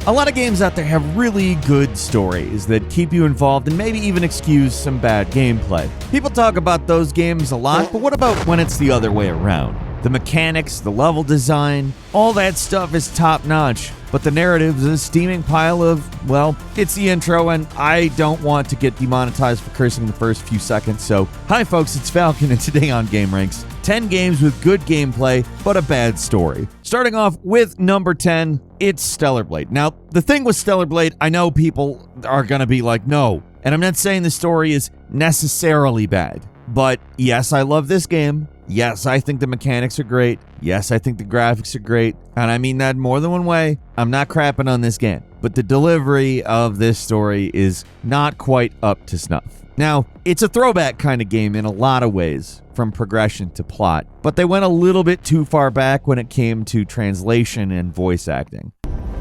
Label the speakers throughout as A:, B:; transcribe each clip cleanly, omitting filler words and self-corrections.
A: A lot of games out there have really good stories that keep you involved and maybe even excuse some bad gameplay. People talk about those games a lot, but what about when it's the other way around? The mechanics, the level design, all that stuff is top-notch, but the narrative is a steaming pile of, well, it's the intro, and I don't want to get demonetized for cursing the first few seconds, so hi folks, it's Falcon, and today on gameranx, 10 games with good gameplay, but a bad story. Starting off with number 10, it's Stellar Blade. Now, the thing with Stellar Blade, I know people are gonna be like, no, and I'm not saying the story is necessarily bad, but yes, I love this game. Yes, I think the mechanics are great. Yes, I think the graphics are great. And I mean that more than one way. I'm not crapping on this game. But the delivery of this story is not quite up to snuff. Now, it's a throwback kind of game in a lot of ways, from progression to plot. But they went a little bit too far back when it came to translation and voice acting.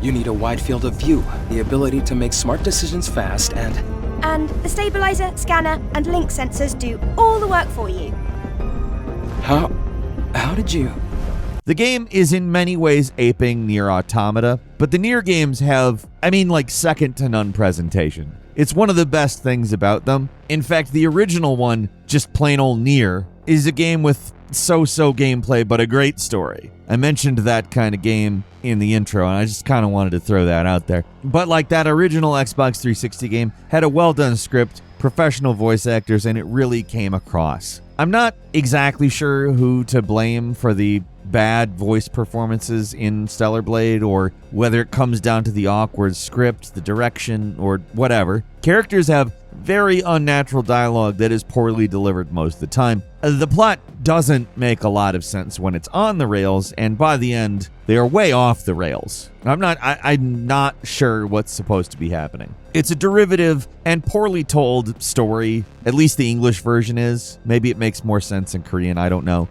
B: You need a wide field of view, the ability to make smart decisions fast, and
C: the stabilizer, scanner, and link sensors do all the work for you.
B: How did you?
A: The game is in many ways aping Nier Automata, but the Nier games have, second to none presentation. It's one of the best things about them. In fact, the original one, just plain old Nier, is a game with so-so gameplay but a great story. I mentioned that kind of game in the intro, and I just kind of wanted to throw that out there. But like that original Xbox 360 game had a well-done script, professional voice actors, and it really came across. I'm not exactly sure who to blame for the bad voice performances in Stellar Blade, or whether it comes down to the awkward script, the direction, or whatever. Characters have very unnatural dialogue that is poorly delivered most of the time. The plot doesn't make a lot of sense when it's on the rails, and by the end, they are way off the rails. I'm not sure what's supposed to be happening. It's a derivative and poorly told story, at least the English version is. Maybe it makes more sense in Korean, I don't know.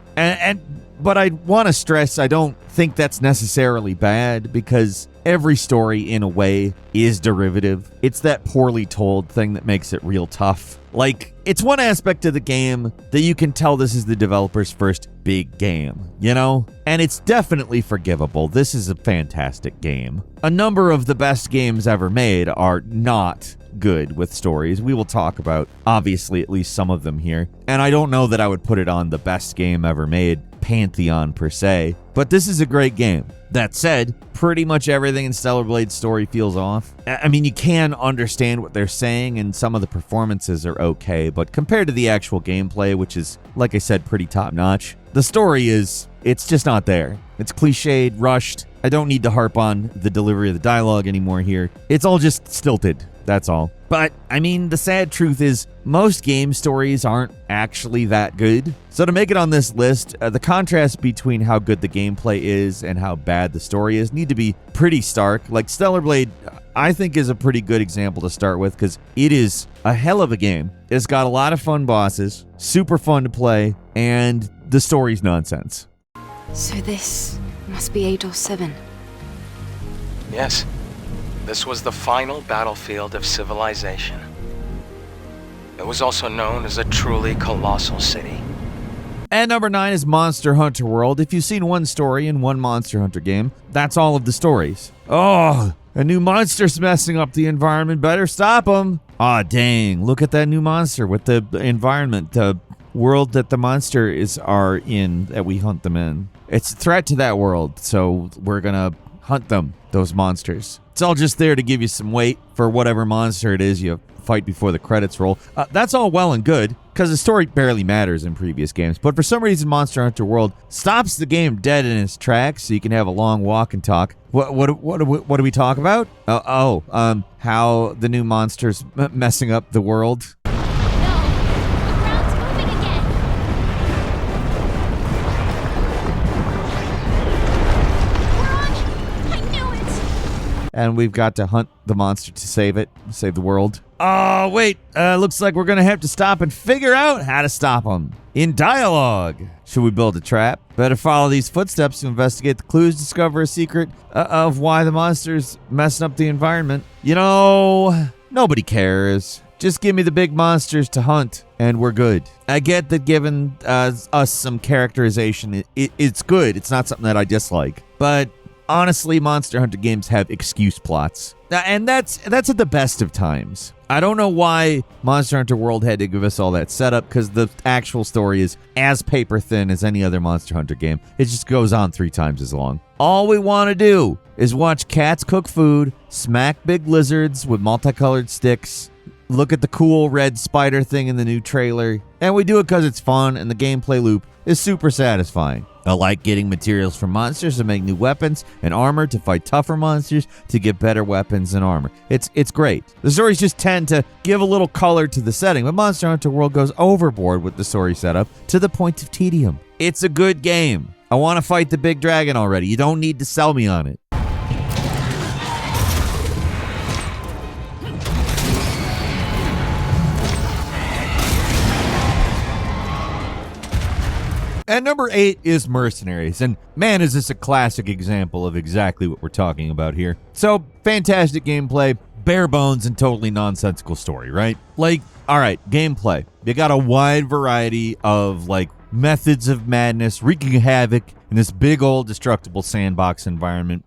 A: But I want to stress I don't think that's necessarily bad, because every story in a way is derivative. It's that poorly told thing that makes it real tough. Like, it's one aspect of the game that you can tell this is the developer's first big game, you know? And it's definitely forgivable. This is a fantastic game. A number of the best games ever made are not good with stories. We will talk about, obviously, at least some of them here. And I don't know that I would put it on the best game ever made pantheon per se, but this is a great game. That said, pretty much everything in Stellar Blade's story feels off. I mean, you can understand what they're saying, and some of the performances are okay, but compared to the actual gameplay, which is, like I said, pretty top-notch, the story it's just not there. It's cliched, rushed. I don't need to harp on the delivery of the dialogue anymore here. It's all just stilted, that's all. But, the sad truth is, most game stories aren't actually that good. So to make it on this list, the contrast between how good the gameplay is and how bad the story is need to be pretty stark. Like Stellar Blade, I think, is a pretty good example to start with, because it is a hell of a game. It's got a lot of fun bosses, super fun to play, and the story's nonsense.
D: So this must be Adol 7.
B: Yes. This was the final battlefield of civilization. It was also known as a truly colossal city.
A: And number 9 is Monster Hunter World. If you've seen one story in one Monster Hunter game, that's all of the stories. Oh, a new monster's messing up the environment. Better stop him. Aw, dang. Look at that new monster with the environment, the world that the monsters are in, that we hunt them in. It's a threat to that world, so we're gonna hunt them, those monsters. It's all just there to give you some weight for whatever monster it is you fight before the credits roll. That's all well and good, because the story barely matters in previous games. But for some reason, Monster Hunter World stops the game dead in its tracks, so you can have a long walk and talk. What do we talk about? How the new monster's messing up the world. And we've got to hunt the monster to save the world. Oh, wait, looks like we're gonna have to stop and figure out how to stop him. In dialogue. Should we build a trap? Better follow these footsteps to investigate the clues, discover a secret of why the monster's messing up the environment. You know, nobody cares. Just give me the big monsters to hunt, and we're good. I get that giving us some characterization, it's good. It's not something that I dislike. But honestly, Monster Hunter games have excuse plots. And that's at the best of times. I don't know why Monster Hunter World had to give us all that setup, because the actual story is as paper thin as any other Monster Hunter game. It just goes on 3 times as long. All we want to do is watch cats cook food, smack big lizards with multicolored sticks, look at the cool red spider thing in the new trailer, and we do it because it's fun and the gameplay loop is super satisfying. I like getting materials from monsters to make new weapons and armor, to fight tougher monsters, to get better weapons and armor. It's great. The stories just tend to give a little color to the setting, but Monster Hunter World goes overboard with the story setup to the point of tedium. It's a good game. I want to fight the big dragon already. You don't need to sell me on it. And number 8 is Mercenaries, and man, is this a classic example of exactly what we're talking about here. So, fantastic gameplay, bare bones, and totally nonsensical story, right? Like, alright, gameplay. You got a wide variety of, methods of madness wreaking havoc in this big old destructible sandbox environment.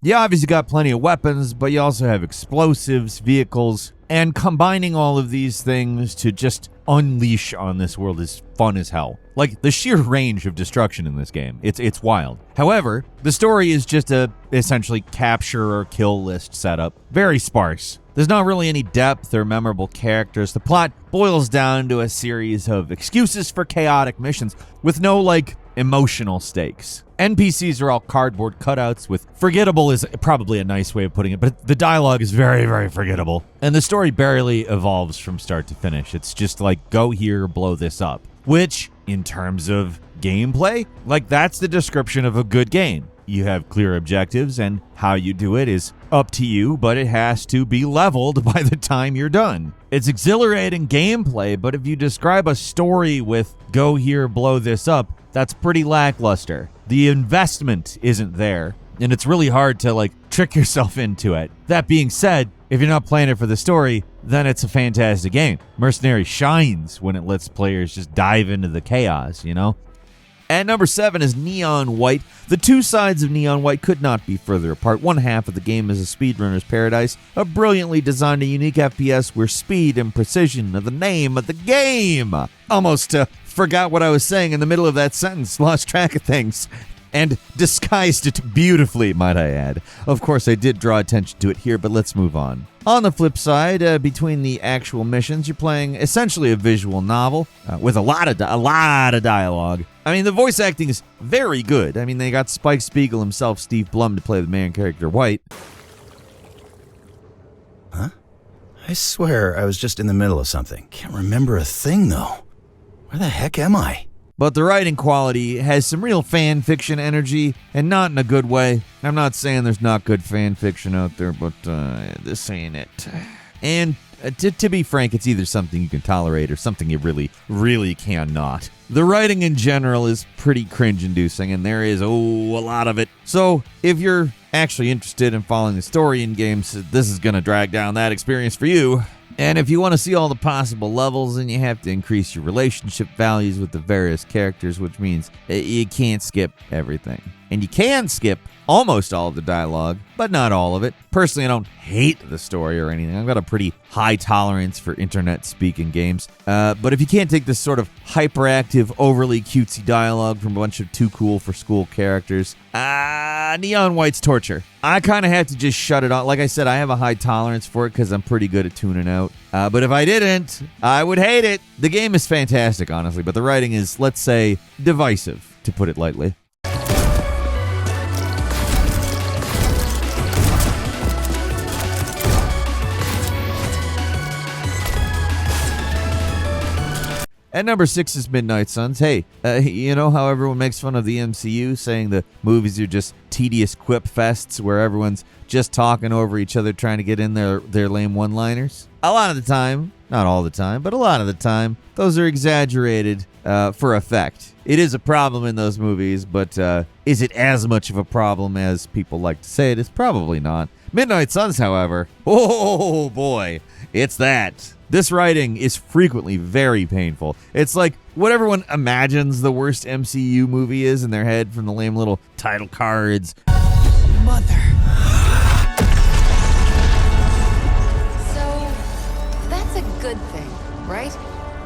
A: You obviously got plenty of weapons, but you also have explosives, vehicles, and combining all of these things to just unleash on this world is fun as hell. Like, the sheer range of destruction in this game, it's wild. However, the story is just a essentially capture or kill list setup. Very sparse. There's not really any depth or memorable characters. The plot boils down to a series of excuses for chaotic missions with no, emotional stakes. NPCs are all cardboard cutouts with forgettable is probably a nice way of putting it, but the dialogue is very, very forgettable. And the story barely evolves from start to finish. It's just go here, blow this up. Which, in terms of gameplay, that's the description of a good game. You have clear objectives, and how you do it is up to you, but it has to be leveled by the time you're done. It's exhilarating gameplay, but if you describe a story with go here, blow this up, that's pretty lackluster. The investment isn't there, and it's really hard to trick yourself into it. That being said, if you're not playing it for the story, then it's a fantastic game. Mercenary shines when it lets players just dive into the chaos, you know? At number 7 is Neon White. The two sides of Neon White could not be further apart. One half of the game is a speedrunner's paradise, a brilliantly designed and unique FPS where speed and precision are the name of the game. Almost forgot what I was saying in the middle of that sentence, lost track of things, and disguised it beautifully, might I add. Of course, I did draw attention to it here, but let's move on. On the flip side, between the actual missions, you're playing essentially a visual novel with a lot of dialogue. I mean, the voice acting is very good. I mean, they got Spike Spiegel himself, Steve Blum, to play the main character, White.
E: Huh? I swear I was just in the middle of something. Can't remember a thing, though. Where the heck am I?
A: But the writing quality has some real fan fiction energy, and not in a good way. I'm not saying there's not good fan fiction out there, but this ain't it. And to be frank, it's either something you can tolerate or something you really, really cannot. The writing in general is pretty cringe-inducing, and there is, a lot of it. So, if you're actually interested in following the story in games, this is going to drag down that experience for you. And if you want to see all the possible levels, then you have to increase your relationship values with the various characters, which means you can't skip everything. And you can skip almost all of the dialogue, but not all of it. Personally, I don't hate the story or anything. I've got a pretty high tolerance for internet speak in games. But if you can't take this sort of hyperactive, overly cutesy dialogue from a bunch of too cool for school characters, Neon White's torture. I kind of had to just shut it off. Like I said, I have a high tolerance for it because I'm pretty good at tuning out. But if I didn't, I would hate it. The game is fantastic, honestly, but the writing is, let's say, divisive, to put it lightly. At number 6 is Midnight Suns. Hey, you know how everyone makes fun of the MCU, saying the movies are just tedious quip fests where everyone's just talking over each other trying to get in their lame one-liners? A lot of the time, not all the time, but a lot of the time, those are exaggerated for effect. It is a problem in those movies, but is it as much of a problem as people like to say it? It's probably not. Midnight Suns, however, oh boy, it's that. This writing is frequently very painful. It's like what everyone imagines the worst MCU movie is in their head from the lame little title cards.
D: Mother. So, that's a good thing, right?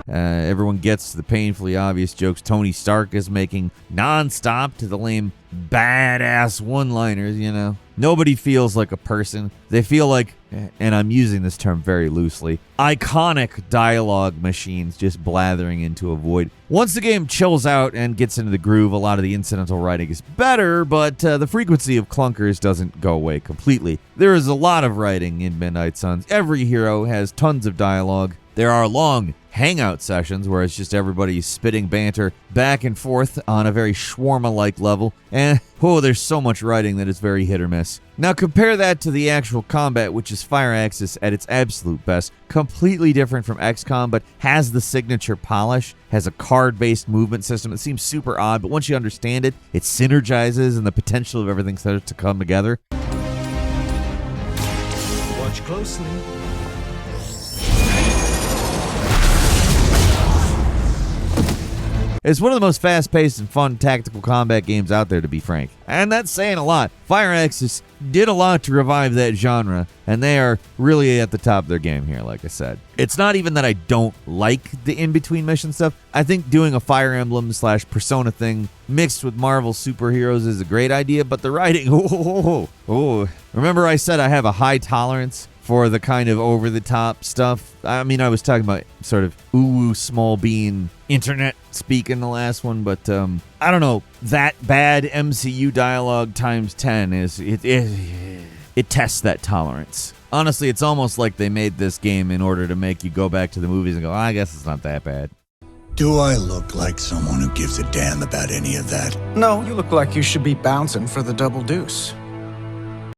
A: Everyone gets the painfully obvious jokes Tony Stark is making nonstop to the lame badass one-liners, you know. Nobody feels like a person. They feel like, and I'm using this term very loosely, iconic dialogue machines just blathering into a void. Once the game chills out and gets into the groove, a lot of the incidental writing is better, but the frequency of clunkers doesn't go away completely. There is a lot of writing in Midnight Suns. Every hero has tons of dialogue. There are long hangout sessions where it's just everybody spitting banter back and forth on a very shawarma-like level, and there's so much writing that it's very hit or miss. Now compare that to the actual combat, which is Firaxis at its absolute best. Completely different from XCOM, but has the signature polish, has a card-based movement system. It seems super odd, but once you understand it, it synergizes and the potential of everything starts to come together.
F: Watch closely.
A: It's one of the most fast-paced and fun tactical combat games out there, to be frank. And that's saying a lot. Firaxis did a lot to revive that genre, and they are really at the top of their game here, like I said. It's not even that I don't like the in-between mission stuff. I think doing a Fire Emblem / Persona thing mixed with Marvel superheroes is a great idea, but the writing, Remember I said I have a high tolerance for the kind of over-the-top stuff? I mean, I was talking about sort of ooh, small bean internet speak in the last one, but I don't know. That bad MCU dialogue times 10 it tests that tolerance. Honestly, it's almost like they made this game in order to make you go back to the movies and go, I guess it's not that bad.
G: Do I look like someone who gives a damn about any of that?
F: No, you look like you should be bouncing for the double deuce.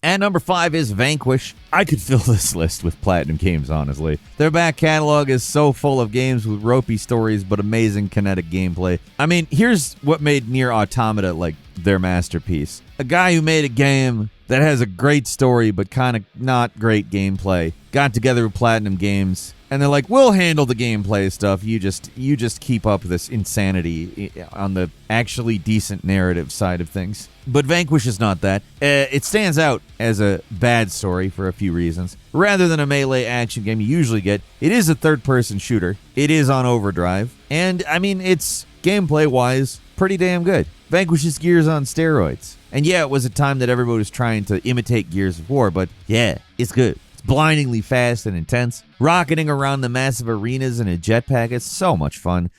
A: And number 5 is Vanquish. I could fill this list with Platinum games, honestly. Their back catalog is so full of games with ropey stories but amazing kinetic gameplay. I mean, here's what made Nier Automata like their masterpiece. A guy who made a game that has a great story but kind of not great gameplay got together with Platinum Games, and they're like, we'll handle the gameplay stuff. You just keep up with this insanity on the actually decent narrative side of things. But Vanquish is not that. It stands out as a bad story for a few reasons. Rather than a melee action game you usually get, it is a third-person shooter. It is on overdrive. And, I mean, it's gameplay-wise pretty damn good. Vanquish is Gears on steroids. And yeah, it was a time that everybody was trying to imitate Gears of War, but yeah, it's good. It's blindingly fast and intense. Rocketing around the massive arenas in a jetpack, it's so much fun.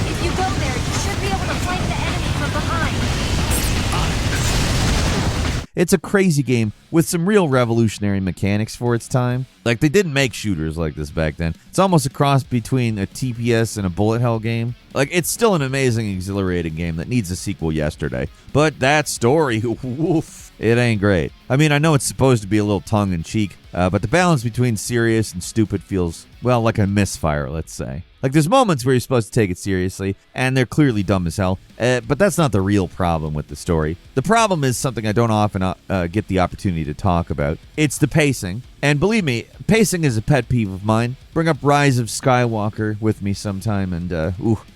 C: If you go there, you should be able to flank the enemy from behind.
A: It's a crazy game with some real revolutionary mechanics for its time. Like, they didn't make shooters like this back then. It's almost a cross between a TPS and a bullet hell game. Like, it's still an amazing, exhilarating game that needs a sequel yesterday. But that story, woof, it ain't great. I mean, I know it's supposed to be a little tongue-in-cheek, but the balance between serious and stupid feels, well, like a misfire, let's say. Like, there's moments where you're supposed to take it seriously, and they're clearly dumb as hell, but that's not the real problem with the story. The problem is something I don't often get the opportunity to talk about. It's the pacing. And believe me, pacing is a pet peeve of mine. Bring up Rise of Skywalker with me sometime, and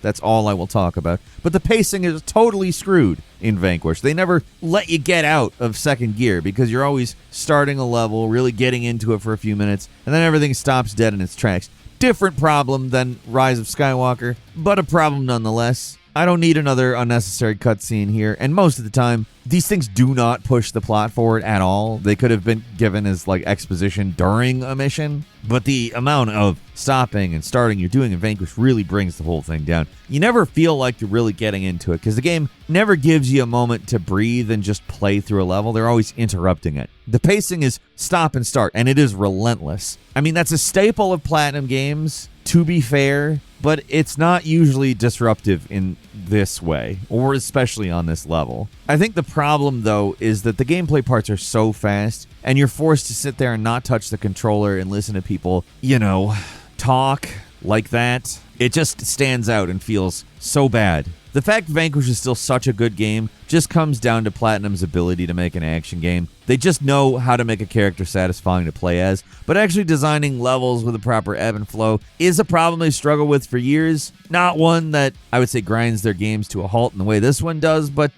A: that's all I will talk about. But the pacing is totally screwed in Vanquish. They never let you get out of second gear because you're always starting a level, really getting into it for a few minutes, and then everything stops dead in its tracks. Different problem than Rise of Skywalker, but a problem nonetheless. I don't need another unnecessary cutscene here, and most of the time, these things do not push the plot forward at all. They could have been given as, like, exposition during a mission, but the amount of stopping and starting you're doing in Vanquish really brings the whole thing down. You never feel like you're really getting into it, because the game never gives you a moment to breathe and just play through a level. They're always interrupting it. The pacing is stop and start, and it is relentless. I mean, that's a staple of Platinum games, to be fair, but it's not usually disruptive in this way, or especially on this level. I think the problem, though, is that the gameplay parts are so fast, and you're forced to sit there and not touch the controller and listen to people, talk like that. It just stands out and feels so bad. The fact Vanquish is still such a good game just comes down to Platinum's ability to make an action game. They just know how to make a character satisfying to play as, but actually designing levels with a proper ebb and flow is a problem they struggle with for years. Not one that I would say grinds their games to a halt in the way this one does, but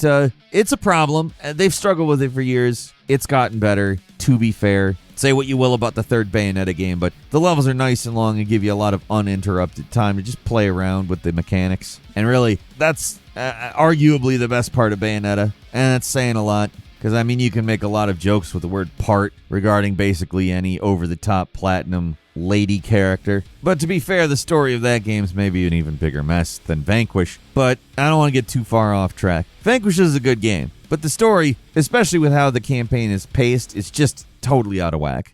A: it's a problem. They've struggled with it for years. It's gotten better, to be fair. Say what you will about the third Bayonetta game, but the levels are nice and long and give you a lot of uninterrupted time to just play around with the mechanics. And really, that's arguably the best part of Bayonetta, and that's saying a lot. Because, I mean, you can make a lot of jokes with the word part regarding basically any over-the-top Platinum lady character. But to be fair, the story of that game is maybe an even bigger mess than Vanquish. But I don't want to get too far off track. Vanquish is a good game, but the story, especially with how the campaign is paced, is just totally out of whack.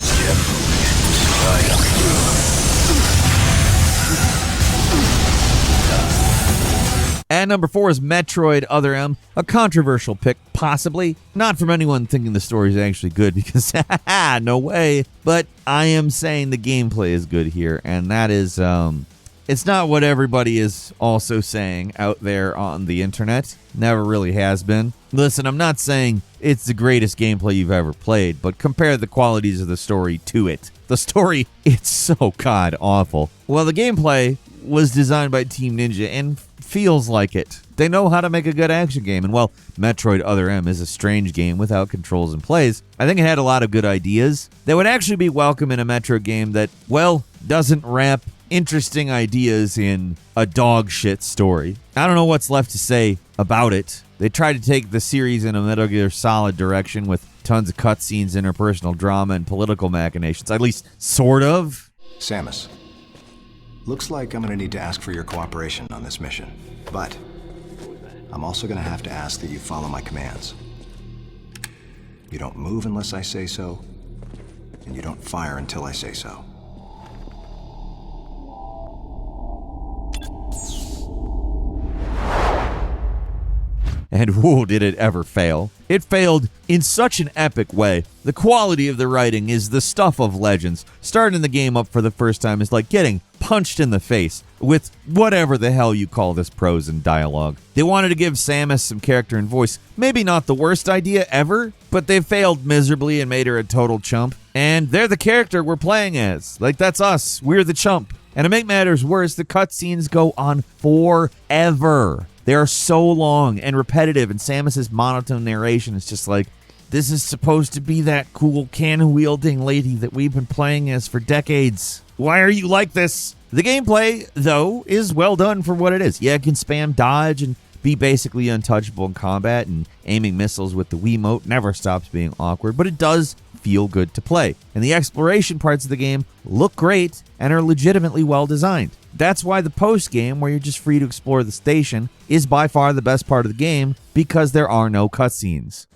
A: At number 4 is Metroid Other M, a controversial pick, possibly. Not from anyone thinking the story is actually good, because no way. But I am saying the gameplay is good here, and that is, it's not what everybody is also saying out there on the internet. Never really has been. Listen, I'm not saying it's the greatest gameplay you've ever played, but compare the qualities of the story to it. The story, it's so god awful. Well, the gameplay was designed by Team Ninja and feels like it. They know how to make a good action game, and while Metroid Other M is a strange game without controls and plays, I think it had a lot of good ideas that would actually be welcome in a Metro game that, well, doesn't wrap interesting ideas in a dog shit story. I don't know what's left to say about it. They tried to take the series in a Metal Gear Solid direction with tons of cutscenes, interpersonal drama, and political machinations. At least, sort of.
H: Samus, looks like I'm gonna need to ask for your cooperation on this mission. But I'm also gonna have to ask that you follow my commands. You don't move unless I say so, and you don't fire until I say so.
A: And whoa, did it ever fail. It failed in such an epic way. The quality of the writing is the stuff of legends. Starting the game up for the first time is like getting punched in the face with whatever the hell you call this prose and dialogue. They wanted to give Samus some character and voice. Maybe not the worst idea ever, but they failed miserably and made her a total chump. And they're the character we're playing as. Like, that's us. We're the chump. And to make matters worse, the cutscenes go on forever. They are so long and repetitive, and Samus's monotone narration is just like, this is supposed to be that cool can-wielding lady that we've been playing as for decades. Why are you like this? The gameplay, though, is well done for what it is. Yeah, it can spam dodge and be basically untouchable in combat, and aiming missiles with the Wiimote never stops being awkward, but it does feel good to play. And the exploration parts of the game look great and are legitimately well designed. That's why the post-game, where you're just free to explore the station, is by far the best part of the game, because there are no cutscenes.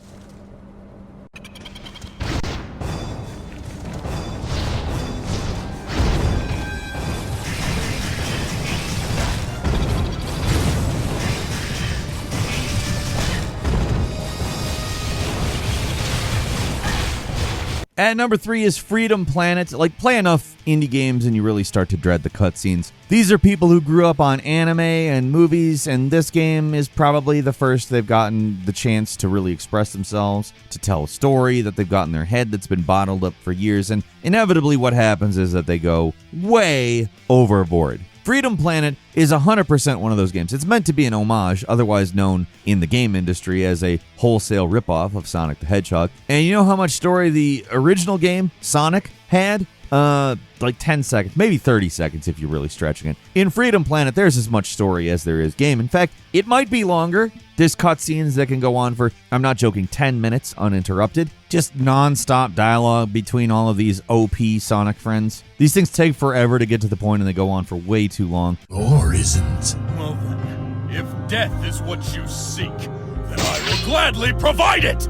A: At number 3 is Freedom Planet. Like, play enough indie games and you really start to dread the cutscenes. These are people who grew up on anime and movies, and this game is probably the first they've gotten the chance to really express themselves, to tell a story that they've got in their head that's been bottled up for years, and inevitably what happens is that they go way overboard. Freedom Planet is 100% one of those games. It's meant to be an homage, otherwise known in the game industry as a wholesale ripoff of Sonic the Hedgehog. And you know how much story the original game, Sonic, had? Like 10 seconds, maybe 30 seconds if you're really stretching it. In Freedom Planet, there's as much story as there is game. In fact, it might be longer. There's cutscenes that can go on for, I'm not joking, 10 minutes uninterrupted. Just non-stop dialogue between all of these OP Sonic friends. These things take forever to get to the point, and they go on for way too long.
G: Or isn't.
I: Well then, if death is what you seek, then I will gladly provide it!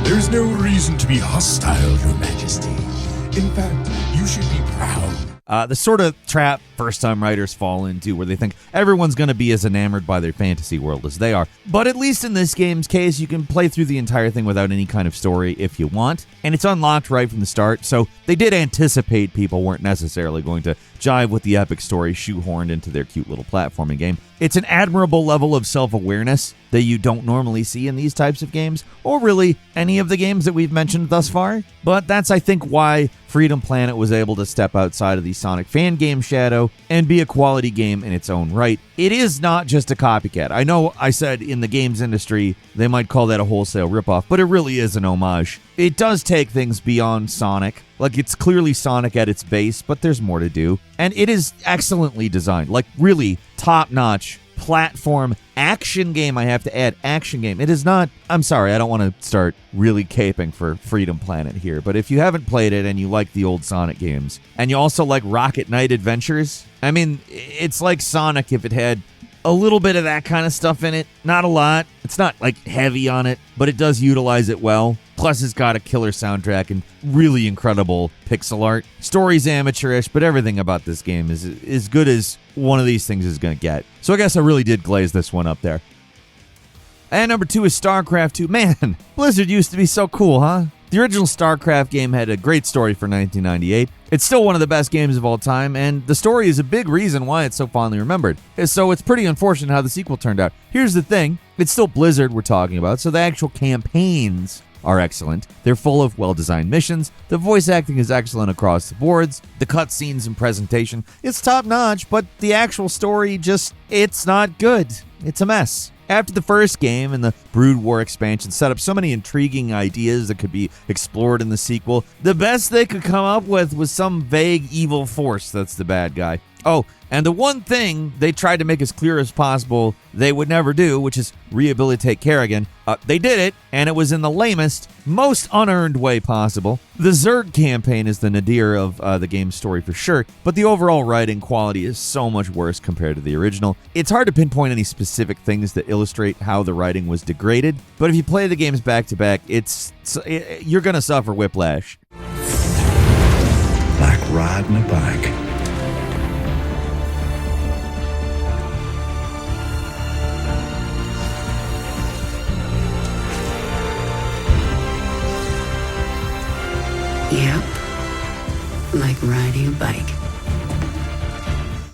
G: There's no reason to be hostile, Your Majesty. In fact, you should be proud.
A: The sort of trap first-time writers fall into where they think everyone's going to be as enamored by their fantasy world as they are. But at least in this game's case, you can play through the entire thing without any kind of story if you want, and it's unlocked right from the start, so they did anticipate people weren't necessarily going to jive with the epic story shoehorned into their cute little platforming game. It's an admirable level of self-awareness that you don't normally see in these types of games, or really any of the games that we've mentioned thus far. But that's, I think, why Freedom Planet was able to step outside of the Sonic fan game shadow and be a quality game in its own right. It is not just a copycat. I know I said in the games industry they might call that a wholesale ripoff, but it really is an homage. It does take things beyond Sonic. Like, it's clearly Sonic at its base, but there's more to do. And it is excellently designed. Like, really top-notch platform action game. I have to add action game. It is not, I'm sorry, I don't want to start really caping for Freedom Planet here, but if you haven't played it and you like the old Sonic games, and you also like Rocket Knight Adventures, I mean, it's like Sonic if it had a little bit of that kind of stuff in it. Not a lot. It's not like heavy on it, but it does utilize it well. Plus, it's got a killer soundtrack and really incredible pixel art. Story's amateurish, but everything about this game is as good as one of these things is going to get. So I guess I really did glaze this one up there. And number 2 is StarCraft 2. Man, Blizzard used to be so cool, huh? The original StarCraft game had a great story for 1998. It's still one of the best games of all time, and the story is a big reason why it's so fondly remembered. So it's pretty unfortunate how the sequel turned out. Here's the thing, it's still Blizzard we're talking about, so the actual campaigns are excellent. They're full of well-designed missions. The voice acting is excellent across the boards. The cutscenes and presentation, it's top-notch, but the actual story it's not good. It's a mess. After the first game and the Brood War expansion set up so many intriguing ideas that could be explored in the sequel, the best they could come up with was some vague evil force that's the bad guy. Oh, and the one thing they tried to make as clear as possible they would never do, which is rehabilitate Kerrigan, they did it, and it was in the lamest, most unearned way possible. The Zerg campaign is the nadir of the game's story for sure, but the overall writing quality is so much worse compared to the original. It's hard to pinpoint any specific things that illustrate how the writing was degraded, but if you play the games back to back, you're gonna suffer whiplash.
G: Like riding a bike.
J: Yep, like riding a bike.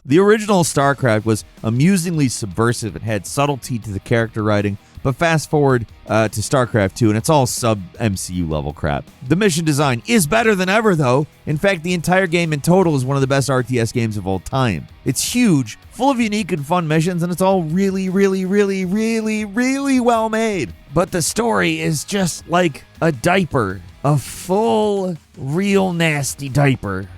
A: The original StarCraft was amusingly subversive and had subtlety to the character writing, but fast forward to StarCraft 2 and it's all sub-MCU level crap. The mission design is better than ever though. In fact, the entire game in total is one of the best RTS games of all time. It's huge, full of unique and fun missions, and it's all really, really, really, really, really well made. But the story is just like a diaper. A full, real nasty diaper.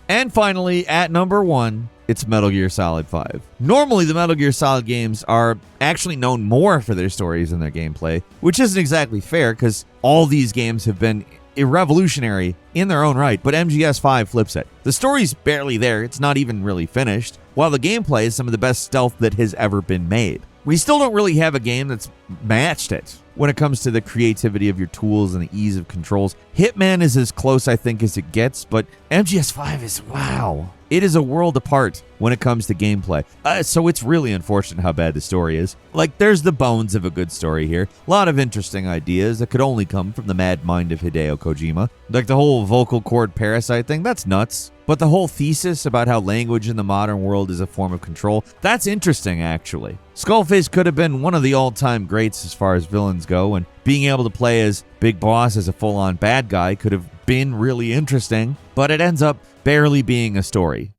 A: And finally, at number 1, it's Metal Gear Solid 5. Normally, the Metal Gear Solid games are actually known more for their stories and their gameplay, which isn't exactly fair because all these games have been revolutionary in their own right, but MGS5 flips it. The story's barely there, it's not even really finished, while the gameplay is some of the best stealth that has ever been made. We still don't really have a game that's matched it when it comes to the creativity of your tools and the ease of controls. Hitman is as close, I think, as it gets, but MGS5 is, wow. It is a world apart when it comes to gameplay. So it's really unfortunate how bad the story is. Like, there's the bones of a good story here. A lot of interesting ideas that could only come from the mad mind of Hideo Kojima. Like the whole vocal cord parasite thing, that's nuts. But the whole thesis about how language in the modern world is a form of control, that's interesting, actually. Skullface could have been one of the all-time greats as far as villains go, and being able to play as Big Boss as a full-on bad guy could have been really interesting, but it ends up barely being a story.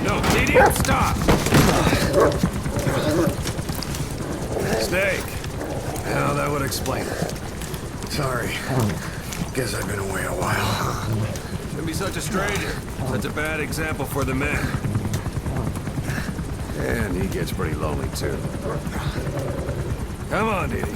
I: No, idiot, stop! Steak. Well, that would explain it. Sorry. Guess I've been away a while. Shouldn't be such a stranger. Such a bad example for the men. And he gets pretty lonely, too. Come on, Diddy.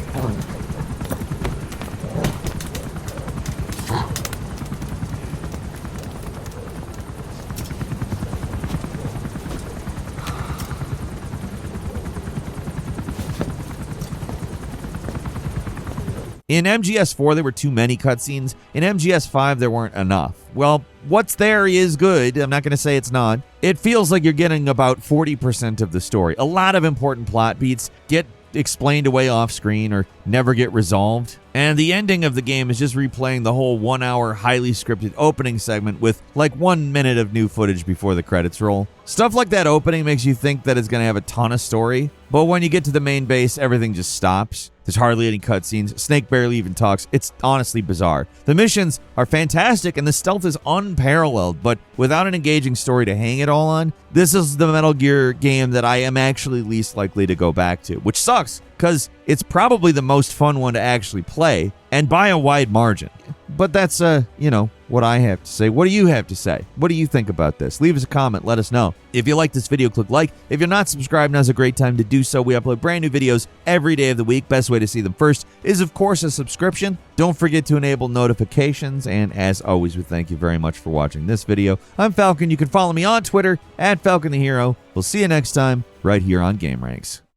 A: In MGS4, there were too many cutscenes. In MGS5, there weren't enough. Well, what's there is good. I'm not going to say it's not. It feels like you're getting about 40% of the story. A lot of important plot beats get explained away off screen or never get resolved. And the ending of the game is just replaying the whole 1 hour highly scripted opening segment with like 1 minute of new footage before the credits roll. Stuff like that opening makes you think that it's going to have a ton of story, but when you get to the main base, everything just stops. There's hardly any cutscenes. Snake barely even talks. It's honestly bizarre. The missions are fantastic and the stealth is unparalleled, but without an engaging story to hang it all on, this is the Metal Gear game that I am actually least likely to go back to, which sucks because it's probably the most fun one to actually play, and by a wide margin. But that's, what I have to say. What do you have to say? What do you think about this? Leave us a comment. Let us know. If you like this video, click like. If you're not subscribed, now's a great time to do so. We upload brand new videos every day of the week. Best way to see them first is, of course, a subscription. Don't forget to enable notifications. And as always, we thank you very much for watching this video. I'm Falcon. You can follow me on Twitter @FalconTheHero. We'll see you next time right here on GameRanx.